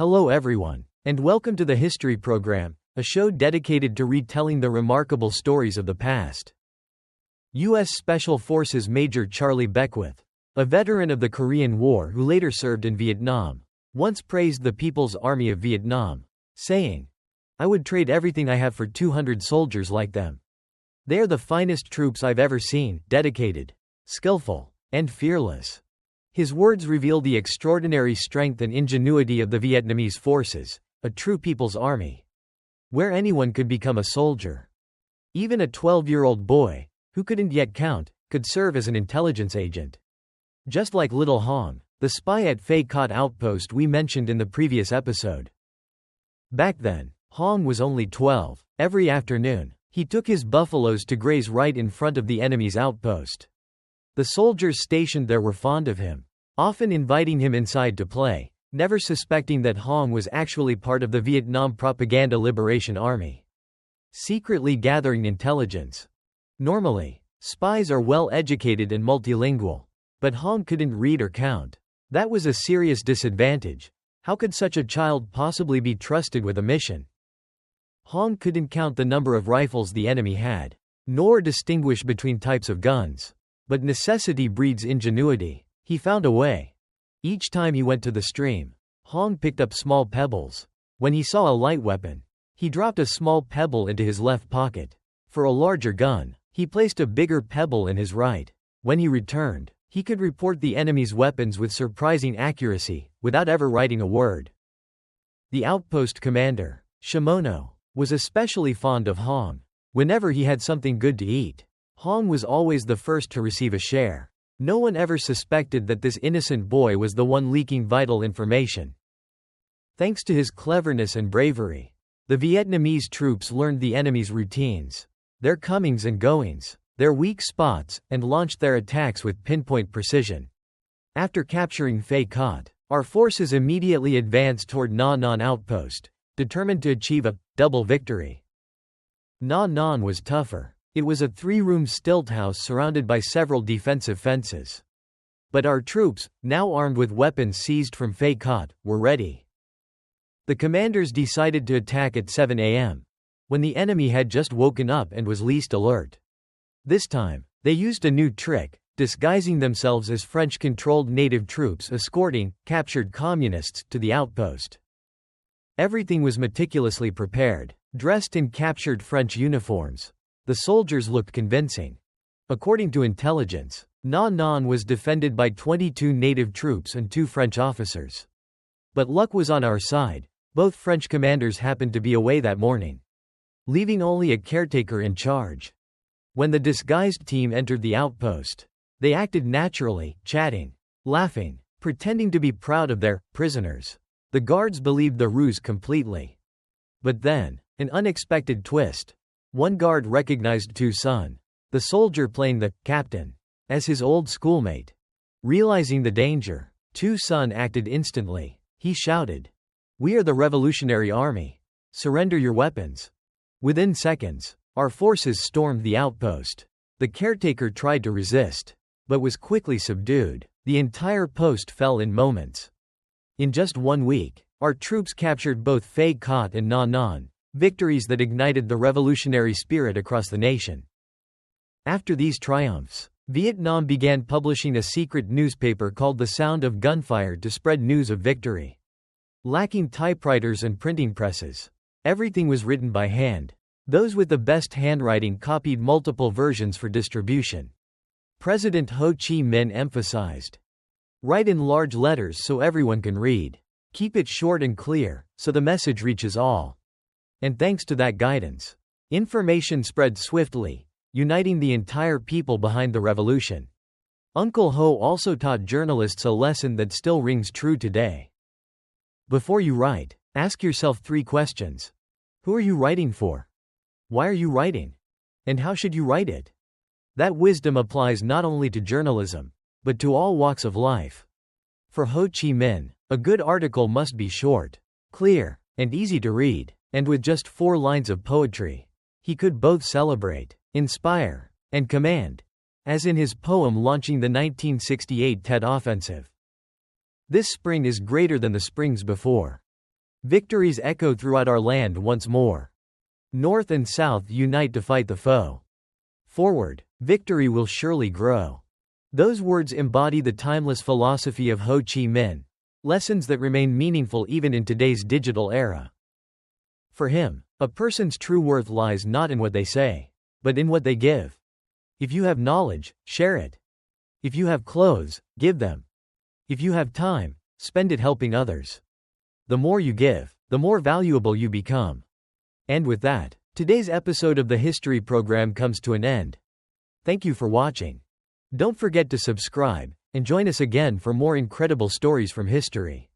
Hello everyone, and welcome to the History Program, a show dedicated to retelling the remarkable stories of the past. U.S. Special Forces Major Charlie Beckwith, a veteran of the Korean War who later served in Vietnam, once praised the People's Army of Vietnam, saying, "I would trade everything I have for 200 soldiers like them. They are the finest troops I've ever seen, dedicated, skillful, and fearless." His words reveal the extraordinary strength and ingenuity of the Vietnamese forces, a true people's army, where anyone could become a soldier. Even a 12-year-old boy, who couldn't yet count, could serve as an intelligence agent. Just like little Hong, the spy at Phay Cot Outpost we mentioned in the previous episode. Back then, Hong was only 12. Every afternoon, he took his buffaloes to graze right in front of the enemy's outpost. The soldiers stationed there were fond of him, often inviting him inside to play, never suspecting that Hong was actually part of the Vietnam Propaganda Liberation Army, secretly gathering intelligence. Normally, spies are well educated and multilingual, but Hong couldn't read or count. That was a serious disadvantage. How could such a child possibly be trusted with a mission? Hong couldn't count the number of rifles the enemy had, nor distinguish between types of guns. But necessity breeds ingenuity. He found a way. Each time he went to the stream, Hong picked up small pebbles. When he saw a light weapon, he dropped a small pebble into his left pocket. For a larger gun, he placed a bigger pebble in his right. When he returned, he could report the enemy's weapons with surprising accuracy, without ever writing a word. The outpost commander, Shimono, was especially fond of Hong. Whenever he had something good to eat, Hong was always the first to receive a share. No one ever suspected that this innocent boy was the one leaking vital information. Thanks to his cleverness and bravery, the Vietnamese troops learned the enemy's routines, their comings and goings, their weak spots, and launched their attacks with pinpoint precision. After capturing Phay Cot, our forces immediately advanced toward Ngan outpost, determined to achieve a double victory. Ngan was tougher. It was a 3-room stilt house surrounded by several defensive fences. But our troops, now armed with weapons seized from Phay Cot, were ready. The commanders decided to attack at 7 a.m., when the enemy had just woken up and was least alert. This time, they used a new trick, disguising themselves as French-controlled native troops escorting captured communists to the outpost. Everything was meticulously prepared, dressed in captured French uniforms. The soldiers looked convincing. According to intelligence, Ngan was defended by 22 native troops and 2 French officers. But luck was on our side. Both French commanders happened to be away that morning, leaving only a caretaker in charge. When the disguised team entered the outpost, they acted naturally, chatting, laughing, pretending to be proud of their prisoners. The guards believed the ruse completely. But then, an unexpected twist. One guard recognized Tu Sun, the soldier playing the captain, as his old schoolmate. Realizing the danger, Tu Sun acted instantly. He shouted, "We are the Revolutionary Army. Surrender your weapons." Within seconds, our forces stormed the outpost. The caretaker tried to resist, but was quickly subdued. The entire post fell in moments. In just 1 week, our troops captured both Phay Cot and Ngan, victories that ignited the revolutionary spirit across the nation. After these triumphs, Vietnam began publishing a secret newspaper called The Sound of Gunfire to spread news of victory. Lacking typewriters and printing presses, everything was written by hand. Those with the best handwriting copied multiple versions for distribution. President Ho Chi Minh emphasized, "Write in large letters so everyone can read. Keep it short and clear, so the message reaches all." And thanks to that guidance, information spread swiftly, uniting the entire people behind the revolution. Uncle Ho also taught journalists a lesson that still rings true today. Before you write, ask yourself 3 questions. Who are you writing for? Why are you writing? And how should you write it? That wisdom applies not only to journalism, but to all walks of life. For Ho Chi Minh, a good article must be short, clear, and easy to read. And with just 4 lines of poetry, he could both celebrate, inspire, and command, as in his poem launching the 1968 Tet Offensive. This spring is greater than the springs before. Victories echo throughout our land once more. North and South unite to fight the foe. Forward, victory will surely grow. Those words embody the timeless philosophy of Ho Chi Minh, lessons that remain meaningful even in today's digital era. For him, a person's true worth lies not in what they say, but in what they give. If you have knowledge, share it. If you have clothes, give them. If you have time, spend it helping others. The more you give, the more valuable you become. And with that, today's episode of the History Program comes to an end. Thank you for watching. Don't forget to subscribe, and join us again for more incredible stories from history.